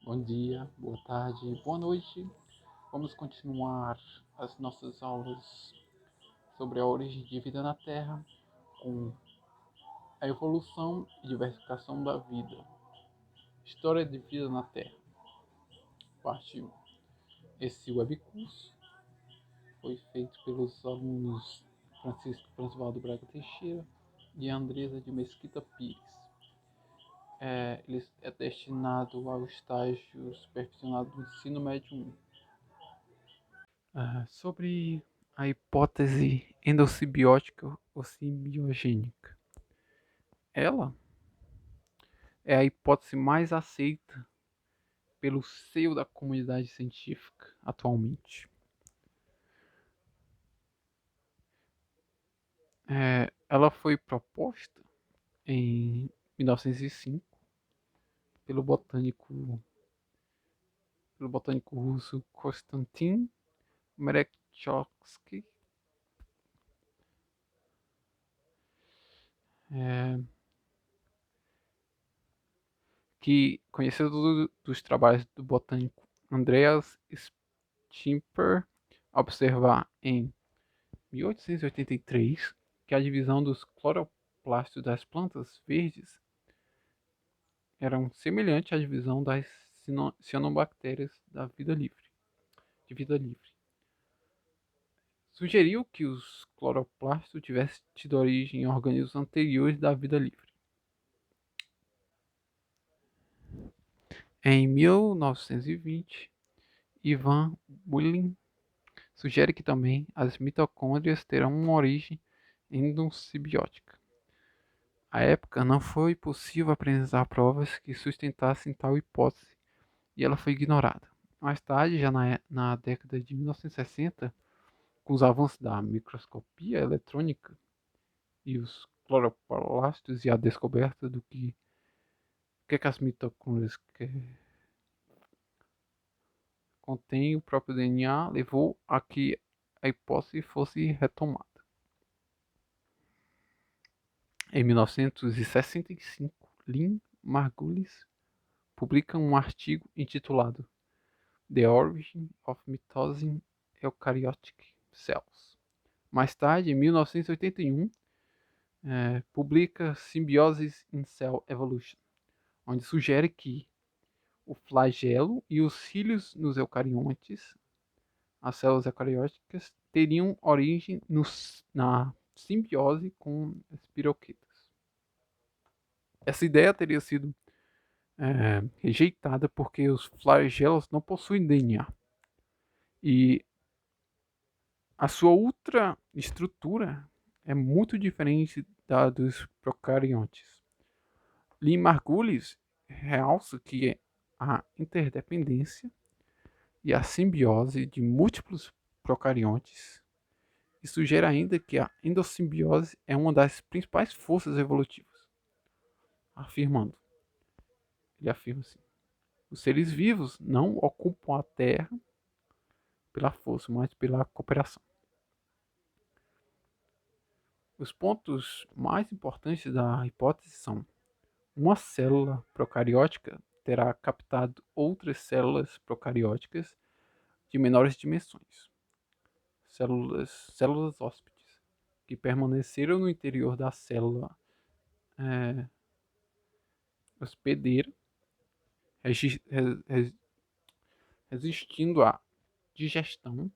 Bom dia, boa tarde, boa noite. Vamos continuar as nossas aulas sobre a origem de vida na Terra com a evolução e diversificação da vida. História de vida na Terra. Parte 1. Esse webcurso foi feito pelos alunos Francisco Transvaldo Braga Teixeira e Andresa de Mesquita Pires. Ele é destinado ao estágio supervisionado do ensino médio 1. Sobre a hipótese endossimbiótica ou simbiogênica. Ela é a hipótese mais aceita pelo seio da comunidade científica atualmente. Ela foi proposta em 1905 pelo botânico russo Konstantin Merejkovsky, que conheceu dos trabalhos do botânico Andreas Stimper, observar em 1883 que a divisão dos cloroplastos das plantas verdes eram semelhante à divisão das cianobactérias de vida livre. Sugeriu que os cloroplastos tivessem tido origem em organismos anteriores da vida livre. Em 1920, Ivan Bullin sugere que também as mitocôndrias terão uma origem endossimbiótica. À época, não foi possível apresentar provas que sustentassem tal hipótese e ela foi ignorada. Mais tarde, já na década de 1960, com os avanços da microscopia eletrônica e os cloroplastos e a descoberta do que as mitocôndrias contêm o próprio DNA, levou a que a hipótese fosse retomada. Em 1965, Lynn Margulis publica um artigo intitulado The Origin of Mitosis in Eukaryotic Cells. Mais tarde, em 1981, publica Symbiosis in Cell Evolution, onde sugere que o flagelo e os cílios nos eucariontes, as células eucarióticas, teriam origem na simbiose com espiroquetas. Essa ideia teria sido rejeitada porque os flagelos não possuem DNA e a sua outra estrutura é muito diferente da dos procariontes. Lynn Margulis realça que a interdependência e a simbiose de múltiplos procariontes e sugere ainda que a endossimbiose é uma das principais forças evolutivas, ele afirma assim: os seres vivos não ocupam a Terra pela força, mas pela cooperação. Os pontos mais importantes da hipótese são: uma célula procariótica terá captado outras células procarióticas de menores dimensões, células hóspedes, que permaneceram no interior da célula hospedeira, resistindo à digestão,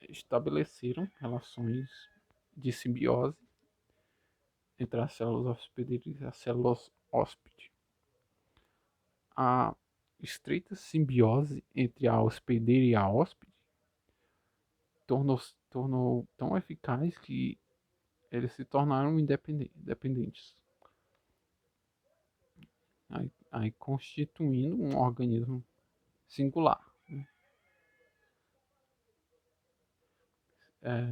estabeleceram relações de simbiose entre as células hospedeiras e as células hóspede. A estreita simbiose entre a hospedeira e a hóspede tornou tão eficaz que eles se tornaram independentes, aí constituindo um organismo singular.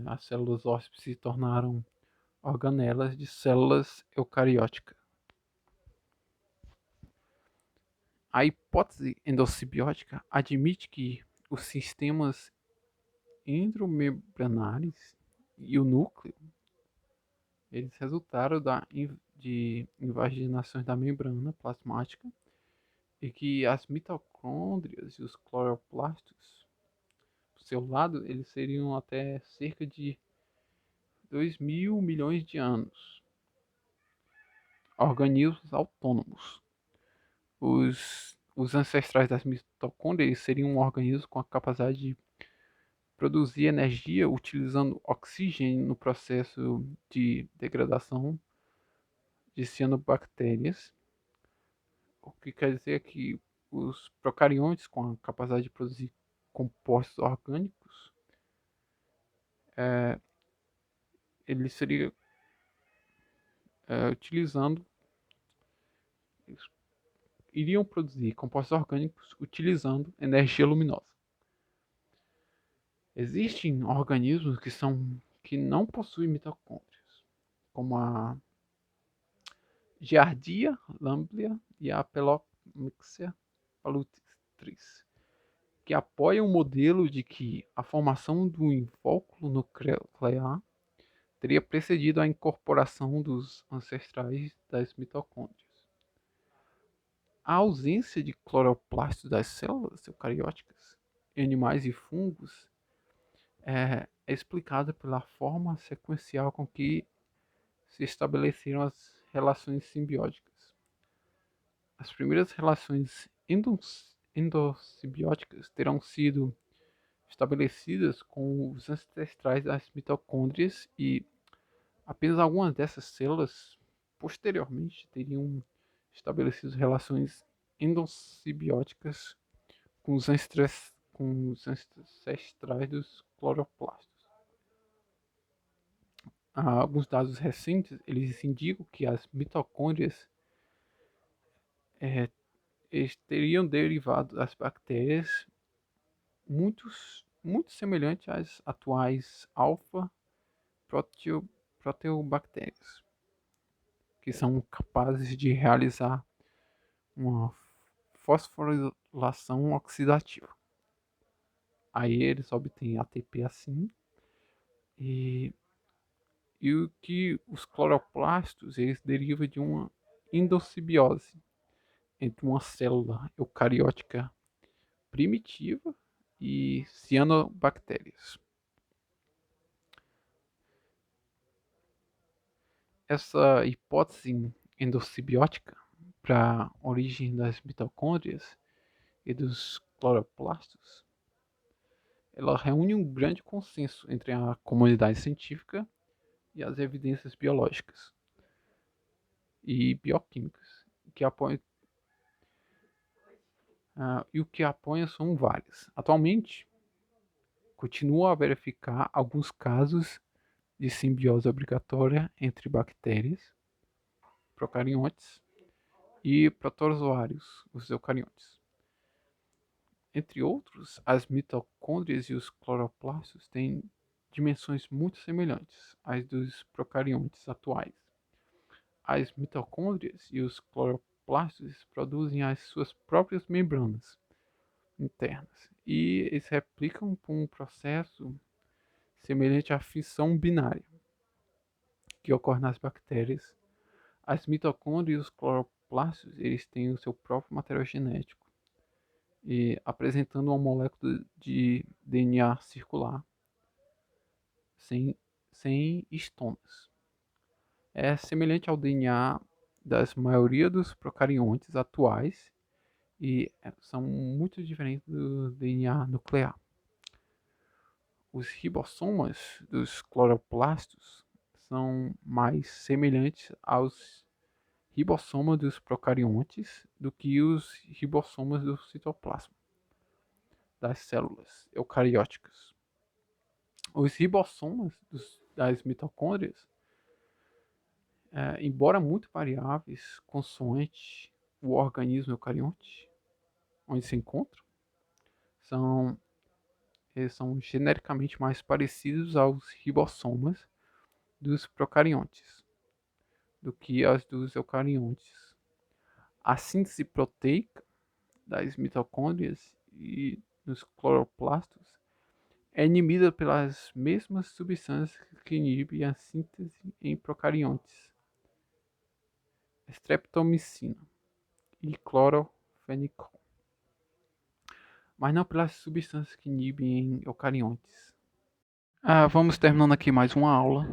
As células hóspedes se tornaram organelas de células eucarióticas. A hipótese endossimbiótica admite que os sistemas intramembranários e o núcleo eles resultaram de invaginações da membrana plasmática e que as mitocôndrias e os cloroplastos, do seu lado, eles seriam até cerca de 2.000 milhões de anos, organismos autônomos. Os ancestrais das mitocôndrias seriam organismos com a capacidade de produzir energia utilizando oxigênio no processo de degradação de cianobactérias, o que quer dizer que os procariontes com a capacidade de produzir compostos orgânicos, eles seriam utilizando, eles iriam produzir compostos orgânicos utilizando energia luminosa. Existem organismos que não possuem mitocôndrias, como a Giardia lamblia e a Pelomyxa palustris, que apoiam o modelo de que a formação do invólucro nuclear teria precedido a incorporação dos ancestrais das mitocôndrias. A ausência de cloroplastos das células eucarióticas em animais e fungos é explicada pela forma sequencial com que se estabeleceram as relações simbióticas. As primeiras relações endossimbióticas terão sido estabelecidas com os ancestrais das mitocôndrias e apenas algumas dessas células posteriormente teriam estabelecido relações endossimbióticas com os ancestrais dos cloroplastos. Alguns dados recentes eles indicam que as mitocôndrias eles teriam derivado das bactérias muito semelhantes às atuais proteobactérias, que são capazes de realizar uma fosforilação oxidativa. Aí eles obtêm ATP assim, e, e o que os cloroplastos eles derivam de uma endossimbiose entre uma célula eucariótica primitiva e cianobactérias. Essa hipótese endossimbiótica para a origem das mitocôndrias e dos cloroplastos, ela reúne um grande consenso entre a comunidade científica e as evidências biológicas e bioquímicas que apoiam, e o que apoia são vários. Atualmente, continua a verificar alguns casos de simbiose obrigatória entre bactérias, procariontes e protozoários, os eucariontes. Entre outros, as mitocôndrias e os cloroplastos têm dimensões muito semelhantes às dos procariontes atuais. As mitocôndrias e os cloroplastos produzem as suas próprias membranas internas e eles replicam por um processo semelhante à fissão binária que ocorre nas bactérias. As mitocôndrias e os cloroplastos eles têm o seu próprio material genético e apresentando uma molécula de DNA circular sem histonas. É semelhante ao DNA das maioria dos procariontes atuais e são muito diferentes do DNA nuclear. Os ribossomas dos cloroplastos são mais semelhantes aos ribossomas dos procariontes do que os ribossomas do citoplasma das células eucarióticas. Os ribossomas das mitocôndrias, embora muito variáveis consoante o organismo eucarionte onde se encontram, eles são genericamente mais parecidos aos ribossomas dos procariontes do que as dos eucariontes. A síntese proteica das mitocôndrias e dos cloroplastos é inibida pelas mesmas substâncias que inibem a síntese em procariontes, streptomicina e clorofenato. fenicol, mas não pelas substâncias que inibem em eucariontes. Vamos terminando aqui mais uma aula.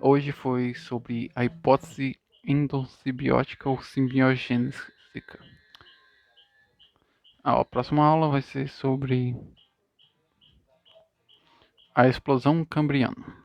Hoje foi sobre a hipótese endossimbiótica ou simbiogênica. A próxima aula vai ser sobre a explosão cambriana.